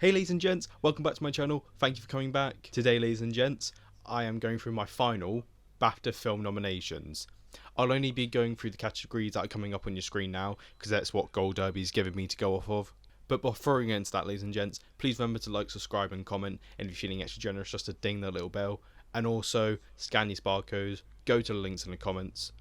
Hey ladies and gents, welcome back to my channel. Thank you for coming back. Today, ladies and gents, I am going through my final Bafta film nominations. I'll only be going through the categories that are coming up on your screen now, because that's what Gold Derby's given me to go off of. But before we get into that, ladies and gents, please remember to like, subscribe and comment, and if you're feeling extra generous, just to ding that little bell. And also, scan these barcodes, go to the links in the comments,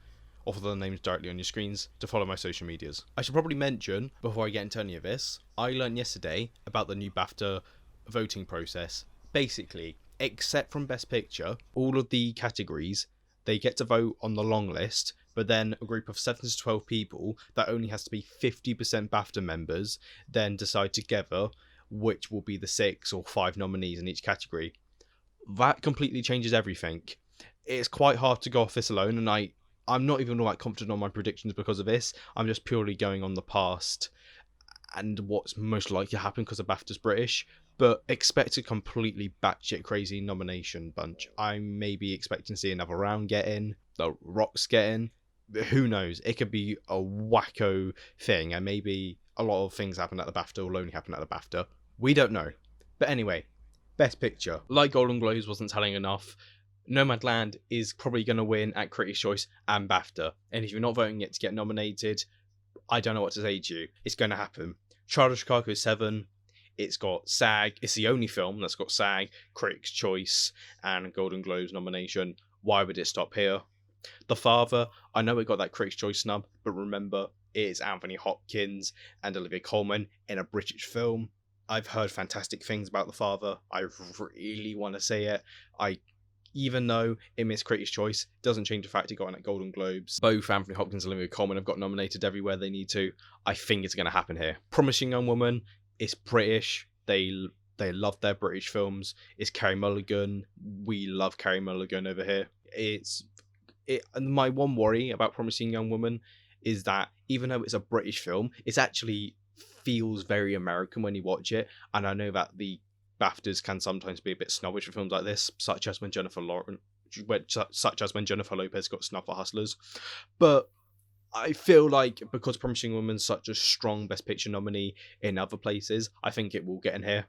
or follow the names directly on your screens to follow my social medias. I should probably mention, before I get into any of this, I learned yesterday about the new BAFTA voting process. Basically, except from Best Picture, all of the categories, they get to vote on the long list, but then a group of 7 to 12 people, that only has to be 50% BAFTA members, then decide together which will be the 6 or 5 nominees in each category. That completely changes everything. It's quite hard to go off this alone, and I'm not even all that confident on my predictions because of this. I'm just purely going on the past and what's most likely to happen because of BAFTA's British. But expect a completely batshit crazy nomination bunch. I may be expecting to see another round get in, the Rocks get in. Who knows? It could be a wacko thing, and maybe a lot of things happen at the BAFTA will only happen at the BAFTA. We don't know. But anyway, Best Picture. Like Golden Globes wasn't telling enough, Nomadland is probably going to win at Critics' Choice and BAFTA. And if you're not voting it to get nominated, I don't know what to say to you. It's going to happen. Child of Chicago 7, it's got SAG. It's the only film that's got SAG, Critics' Choice, and Golden Globes nomination. Why would it stop here? The Father, I know it got that Critics' Choice snub, but remember, it's Anthony Hopkins and Olivia Colman in a British film. I've heard fantastic things about The Father. I really want to see it. Even though it missed Critics' Choice, doesn't change the fact it got in at Golden Globes. Both Anthony Hopkins and Olivia Colman have got nominated everywhere they need to. I think it's going to happen here. Promising Young Woman, it's British. They love their British films. It's Carrie Mulligan. We love Carrie Mulligan over here. My one worry about Promising Young Woman is that even though it's a British film, it actually feels very American when you watch it. And I know that the BAFTAs can sometimes be a bit snobbish for films like this, such as when Jennifer Lopez got snubbed for Hustlers. But I feel like because Promising Woman's such a strong Best Picture nominee in other places, I think it will get in here.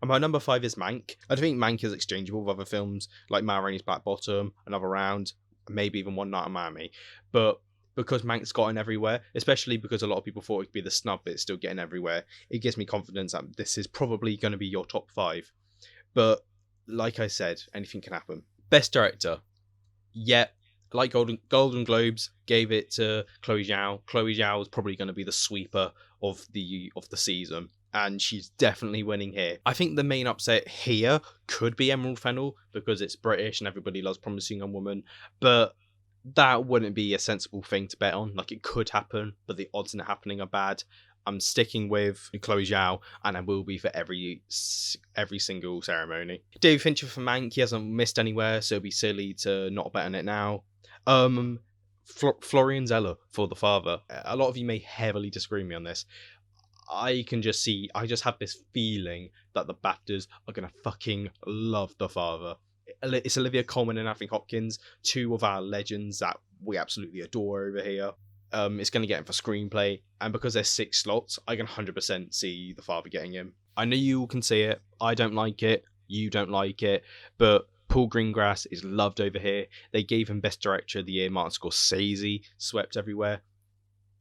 And my number 5 is Mank. I think Mank is exchangeable with other films like Ma Rainey's Black Bottom, Another Round, maybe even One Night in Miami. But because Mank's gotten everywhere, especially because a lot of people thought it could be the snub, but it's still getting everywhere, it gives me confidence that this is probably going to be your top 5. But like I said, anything can happen. Best Director. Yeah, like Golden Globes gave it to Chloe Zhao. Chloe Zhao is probably going to be the sweeper of the season, and she's definitely winning here. I think the main upset here could be Emerald Fennell because it's British and everybody loves Promising Young Woman, but that wouldn't be a sensible thing to bet on. Like, it could happen, but the odds in it happening are bad. I'm sticking with Chloe Zhao, and I will be for every single ceremony. David Fincher for Mank, he hasn't missed anywhere, so it'd be silly to not bet on it now. Florian Zeller for The Father. A lot of you may heavily disagree with me on this. I just have this feeling that the BAFTAs are going to fucking love The Father. It's Olivia Colman and Anthony Hopkins, 2 of our legends that we absolutely adore over here. It's going to get him for Screenplay, and because there's 6 slots, I can 100% see The Father getting him. I know you all can see it. I don't like it. You don't like it. But Paul Greengrass is loved over here. They gave him Best Director of the Year. Martin Scorsese swept everywhere.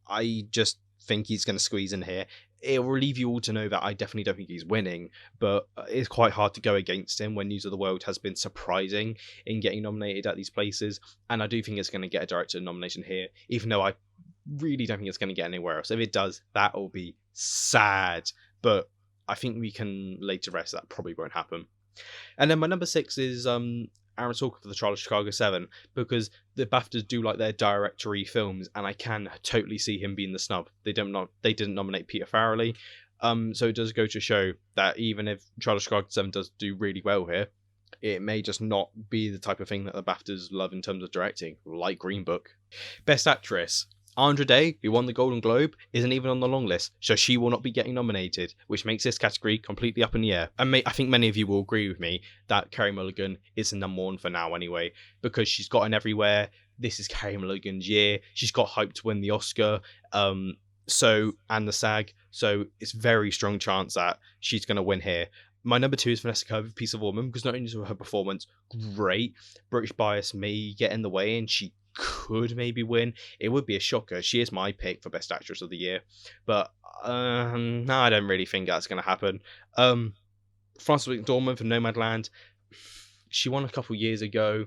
I just think he's going to squeeze in here. It will relieve you all to know that I definitely don't think he's winning, but it's quite hard to go against him when News of the World has been surprising in getting nominated at these places, and I do think it's going to get a director nomination here, even though I really don't think it's going to get anywhere else. If it does, that will be sad, but I think we can lay to rest that probably won't happen. And then my number 6 is Aaron Sorkin for the Trial of Chicago 7, because the BAFTAs do like their directory films, and I can totally see him being the snub. They didn't nominate Peter Farrelly, so it does go to show that even if Trial of Chicago 7 does do really well here, it may just not be the type of thing that the BAFTAs love in terms of directing, like Green Book. Best Actress. Andra Day, who won the Golden Globe, isn't even on the long list, so she will not be getting nominated, which makes this category completely up in the air. And I think many of you will agree with me that Carrie Mulligan is the number 1 for now anyway, because she's gotten everywhere. This is Carrie Mulligan's year. She's got hyped to win the Oscar. So, and the SAG. So it's very strong chance that she's going to win here. My number 2 is Vanessa Kirby, Piece of Woman, because not only is her performance great, British bias may get in the way and she could maybe win. It would be a shocker. She is my pick for Best Actress of the Year, but no, I don't really think that's going to happen. Frances McDormand for Nomadland. She won a couple years ago.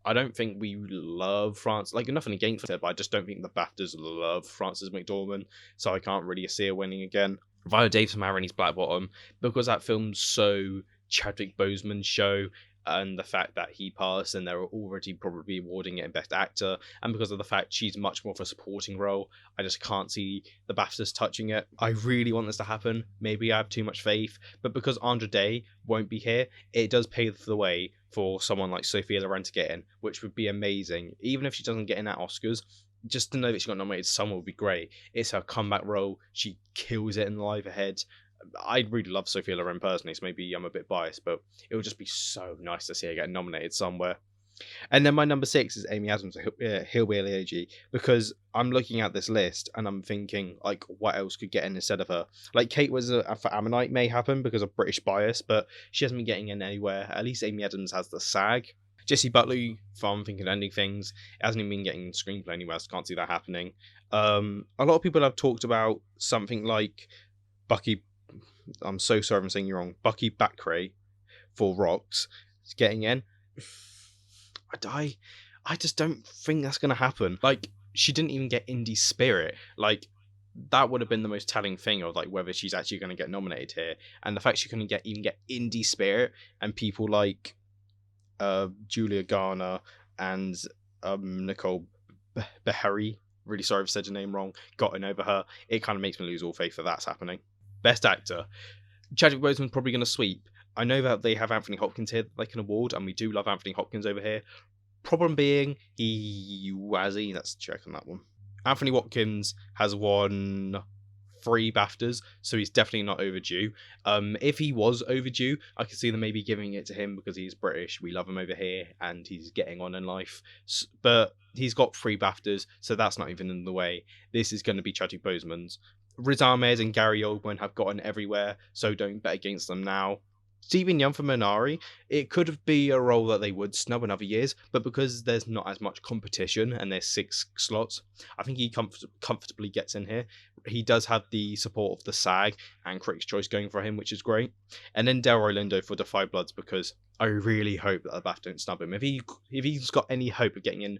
I don't think we love France. Like, nothing against her, but I just don't think the BAFTAs love Frances McDormand, so I can't really see her winning again. Viola Davis for Ma Rainey's Black Bottom, because that film's so Chadwick Boseman's show, and the fact that he passed and they're already probably awarding it in Best Actor, and because of the fact she's much more of a supporting role, I just can't see the BAFTAs touching it. I really want this to happen. Maybe I have too much faith, but because Andra Day won't be here, it does pave the way for someone like Sophia Loren to get in, which would be amazing. Even if she doesn't get in at Oscars, just to know that she got nominated somewhere would be great. It's her comeback role. She kills it in Live Ahead. I really love Sophia Loren personally, so maybe I'm a bit biased, but it would just be so nice to see her get nominated somewhere. And then my number 6 is Amy Adams for Hillbilly Elegy, because I'm looking at this list and I'm thinking, like, what else could get in instead of her? Like, Kate was for Ammonite may happen because of British bias, but she hasn't been getting in anywhere. At least Amy Adams has the SAG. Jesse Buckley from Thinking Ending Things hasn't even been getting screenplay anywhere, so can't see that happening. A lot of people have talked about something like Bucky. I'm so sorry if I'm saying you're wrong. Bucky Backrae for Rocks getting in. I just don't think that's going to happen. Like, she didn't even get Indie Spirit. Like, that would have been the most telling thing of, like, whether she's actually going to get nominated here. And the fact she couldn't even get Indie Spirit, and people like Julia Garner and Nicole Beharie, really sorry if I said your name wrong, gotten over her. It kind of makes me lose all faith that that's happening. Best Actor. Chadwick Boseman's probably going to sweep. I know that they have Anthony Hopkins here that they can award, and we do love Anthony Hopkins over here. Problem being, that's a check on that one. Anthony Hopkins has won 3 BAFTAs, so he's definitely not overdue. If he was overdue, I could see them maybe giving it to him because he's British. We love him over here, and he's getting on in life. But he's got 3 BAFTAs, so that's not even in the way. This is going to be Chadwick Boseman's. Riz Ahmed and Gary Oldman have gotten everywhere, so don't bet against them now. Stephen Young for Minari, it could be a role that they would snub in other years, but because there's not as much competition and there's 6 slots, I think he comfortably gets in here. He does have the support of the SAG and Critics' Choice going for him, which is great. And then Delroy Lindo for Defy Bloods, because I really hope that the BAFTA don't snub him. If he's got any hope of getting in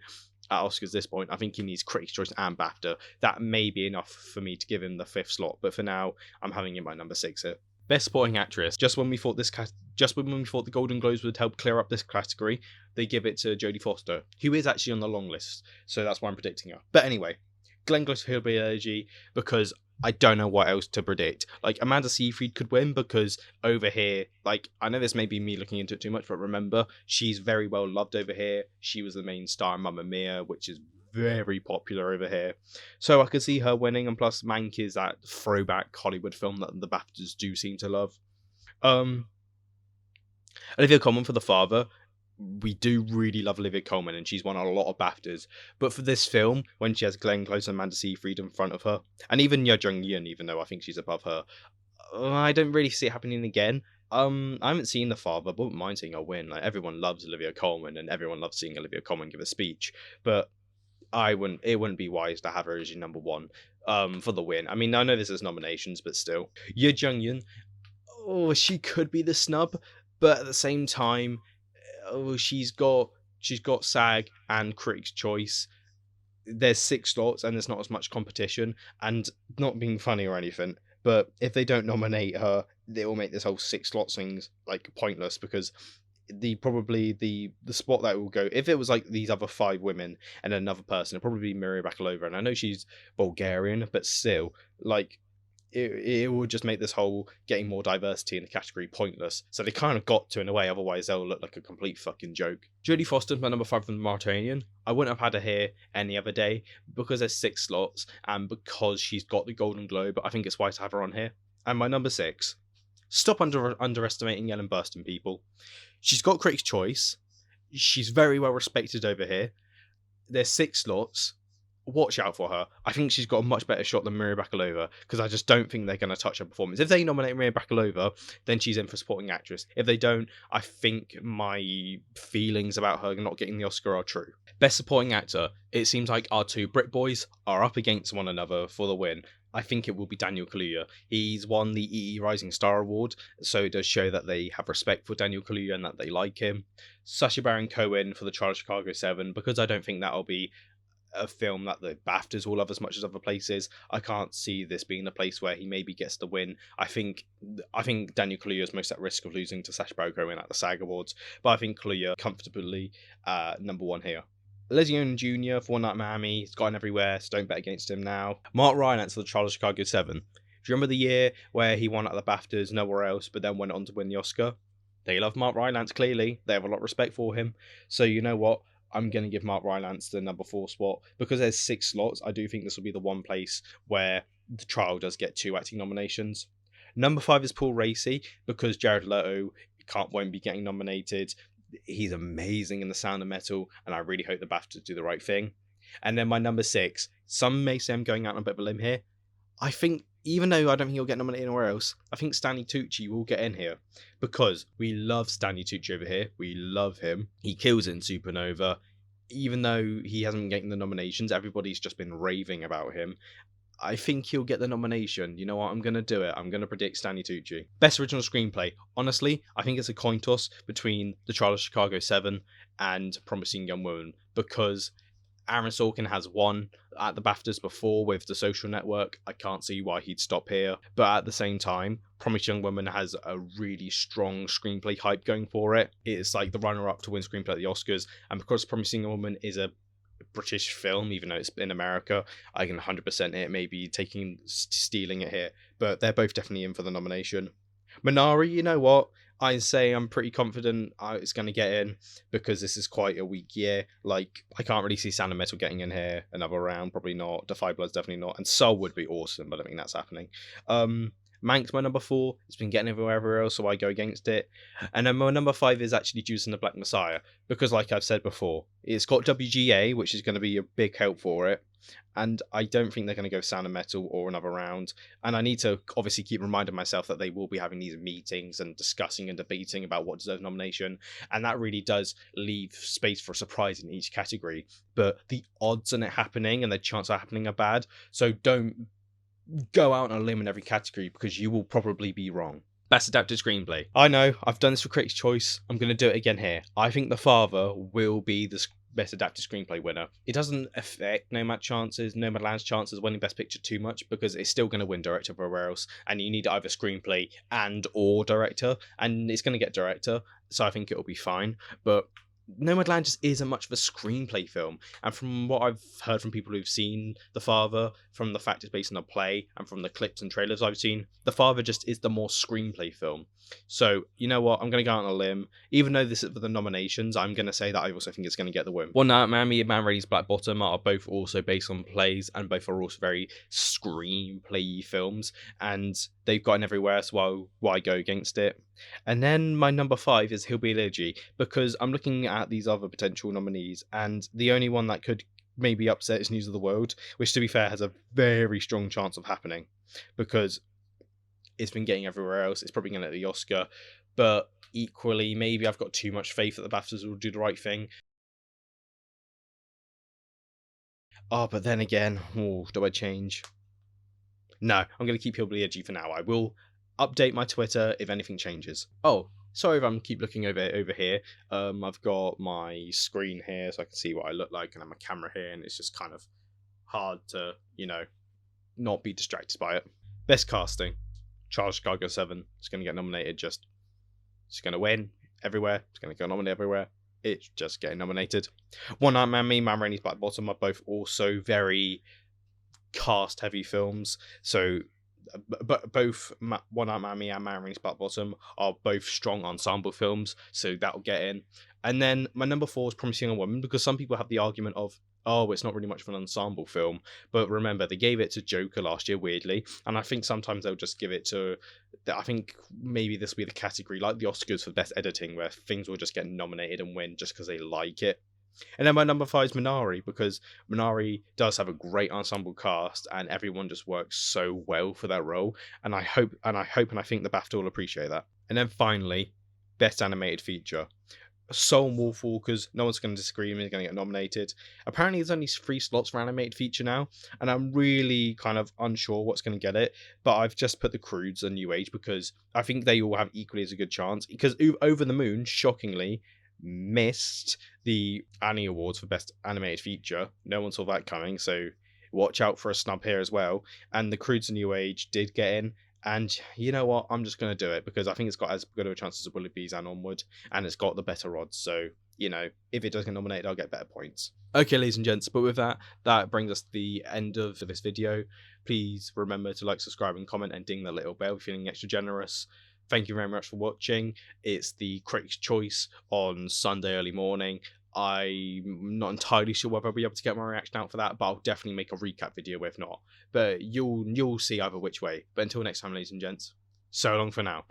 at Oscars at this point, I think he needs Critics' Choice and BAFTA. That may be enough for me to give him the 5th slot, but for now, I'm having him my number 6 here. Best Supporting Actress. Just when we thought the Golden Globes would help clear up this category, they give it to Jodie Foster, who is actually on the long list, so that's why I'm predicting her. But anyway, Glenn Close for Hillbilly Elegy, because I don't know what else to predict. Like, Amanda Seyfried could win because over here, like, I know this may be me looking into it too much, but remember, she's very well loved over here. She was the main star in Mamma Mia, which is very popular over here. So I could see her winning, and plus Mank is that throwback Hollywood film that the BAFTAs do seem to love. Olivia Colman for The Father. We do really love Olivia Colman, and she's won a lot of BAFTAs. But for this film, when she has Glenn Close and Amanda Seyfried in front of her, and even Ye Jung-yeon, even though I think she's above her, I don't really see it happening again. I haven't seen The Father, but wouldn't mind seeing her win. Like, everyone loves Olivia Colman, and everyone loves seeing Olivia Colman give a speech. But it wouldn't be wise to have her as your number 1 for the win. I mean, I know this is nominations, but still. Ye Jung-yeon, she could be the snub, but at the same time, she's got SAG and Critics' Choice. There's 6 slots and there's not as much competition, and not being funny or anything, but if they don't nominate her, they will make this whole 6 slot things like pointless, because the spot that will go, if it was like these other 5 women and another person, it'd probably be Maria Bakalova, and I know she's Bulgarian, but still, like, it would just make this whole getting more diversity in the category pointless. So they kind of got to, in a way, otherwise they'll look like a complete fucking joke. Jodie Foster, my number 5 from the Mauritanian. I wouldn't have had her here any other day, because there's 6 slots and because she's got the Golden Globe. I think it's wise to have her on here. And my number 6, stop underestimating Ellen Burstyn, people. She's got Critics' Choice. She's very well respected over here. There's 6 slots. watch out for her. I think she's got a much better shot than Maria Bakalova, because I just don't think they're going to touch her performance. If they nominate Maria Bakalova, then she's in for supporting actress. If they don't, I think my feelings about her not getting the Oscar are true. Best supporting actor, it seems like our two Brit boys are up against one another for the win. I think it will be Daniel Kaluuya. He's won the EE Rising Star Award, so it does show that they have respect for Daniel Kaluuya and that they like him. Sacha Baron Cohen for the Trial of Chicago 7, because I don't think that'll be a film that the BAFTAs will love as much as other places. I can't see this being a place where he maybe gets the win. I think Daniel Kaluuya is most at risk of losing to Sacha Baron Cohen at the SAG Awards, but I think Kaluuya comfortably number one here. Leslie Odom Jr. for One Night in Miami. He's gone everywhere, so don't bet against him now. Mark Rylance for the Trial of Chicago 7. Do you remember the year where he won at the BAFTAs, nowhere else, but then went on to win the Oscar? They love Mark Rylance, clearly. They have a lot of respect for him. So you know what? I'm going to give Mark Rylance the number 4 spot. Because there's 6 slots, I do think this will be the one place where the trial does get 2 acting nominations. Number 5 is Paul Raci, because Jared Leto won't be getting nominated. He's amazing in The Sound of Metal, and I really hope the BAFTAs do the right thing. And then my number 6, some may say I'm going out on a bit of a limb here. I think, even though I don't think he'll get nominated anywhere else, I think Stanley Tucci will get in here, because we love Stanley Tucci over here. We love him. He kills it in Supernova. Even though he hasn't been getting the nominations, everybody's just been raving about him. I think he'll get the nomination. You know what? I'm going to do it. I'm going to predict Stanley Tucci. Best Original Screenplay. Honestly, I think it's a coin toss between The Trial of Chicago 7 and Promising Young Woman, because Aaron Sorkin has won at the BAFTAs before with The Social Network. I can't see why he'd stop here. But at the same time, Promising Young Woman has a really strong screenplay hype going for it. It's like the runner-up to win screenplay at the Oscars. And because Promising Young Woman is a British film, even though it's in America, I can 100% it, maybe stealing it here. But they're both definitely in for the nomination. Minari, you know what? I say I'm pretty confident it's going to get in, because this is quite a weak year. Like, I can't really see Sound of Metal getting in here another round. Probably not. Defy Blood's definitely not. And Soul would be awesome, but I don't think that's happening. Manx, my number 4. It's been getting everywhere else, so I go against it. And then my number 5 is actually Judas and the Black Messiah, because like I've said before, it's got WGA, which is going to be a big help for it. And I don't think they're going to go Sound of Metal or another round. And I need to obviously keep reminding myself that they will be having these meetings and discussing and debating about what deserves nomination. And that really does leave space for a surprise in each category. But the odds on it happening and the chance of it happening are bad. So don't go out on a limb in every category, because you will probably be wrong. Best Adapted Screenplay. I know, I've done this for Critics' Choice. I'm going to do it again here. I think The Father will be the Best Adapted Screenplay winner. It doesn't affect Nomadland's chances of winning Best Picture too much, because it's still going to win director everywhere else, and you need either screenplay and or director, and it's going to get director, so I think it'll be fine. But Nomadland just isn't much of a screenplay film, and from what I've heard from people who've seen The Father, from the fact it's based on a play, and from the clips and trailers I've seen, The Father just is the more screenplay film. So, you know what, I'm going to go out on a limb. Even though this is for the nominations, I'm going to say that I also think it's going to get the win. One Night in Miami and Man Rainey's Black Bottom are both also based on plays, and both are also very screenplay films, and they've gotten everywhere, so why go against it? And then my number 5 is Hillbilly Elegy, because I'm looking at these other potential nominees, and the only one that could maybe upset is News of the World, which, to be fair, has a very strong chance of happening, because it's been getting everywhere else. It's probably going to get the Oscar, but equally, maybe I've got too much faith that the BAFTAs will do the right thing. Oh, but then again, do I change? No, I'm going to keep Hillbilly Elegy for now. I will update my Twitter if anything changes. Oh, sorry if I'm keep looking over here. I've got my screen here so I can see what I look like, and I have my camera here, and it's just kind of hard to, not be distracted by it. Best casting. Trial of Chicago 7 is going to get nominated. It's going to win everywhere. It's going to get nominated everywhere. It's just getting nominated. One Night in Miami, Man Rainey's Black Bottom are both also very cast-heavy films. So, but both One Night in Miami and Man Rainey's Black Bottom are both strong ensemble films, so that'll get in. And then my number 4 is Promising Young Woman, because some people have the argument of, oh, it's not really much of an ensemble film. But remember, they gave it to Joker last year, weirdly. And I think sometimes they'll just give it to, I think maybe this will be the category, like the Oscars for Best Editing, where things will just get nominated and win just because they like it. And then my number 5 is Minari, because Minari does have a great ensemble cast and everyone just works so well for that role. And I hope and I think the BAFTA will appreciate that. And then finally, Best Animated Feature. Soul and Wolfwalkers, no one's going to disagree with me, is going to get nominated. Apparently there's only 3 slots for animated feature now, and I'm really kind of unsure what's going to get it, but I've just put the Croods and New Age because I think they all have equally as a good chance, because Over the Moon, shockingly, missed the Annie Awards for Best Animated Feature. No one saw that coming, so watch out for a snub here as well. And the Croods and New Age did get in. And you know what? I'm just going to do it because I think it's got as good of a chance as Will Bees and Onward, and it's got the better odds. So, you know, if it does get nominated, I'll get better points. Okay, ladies and gents, but with that brings us to the end of this video. Please remember to like, subscribe, and comment, and ding the little bell if you're feeling extra generous. Thank you very much for watching. It's the Critics' Choice on Sunday early morning. I'm not entirely sure whether I'll be able to get my reaction out for that, but I'll definitely make a recap video if not. But you'll see either which way. But until next time, ladies and gents, so long for now.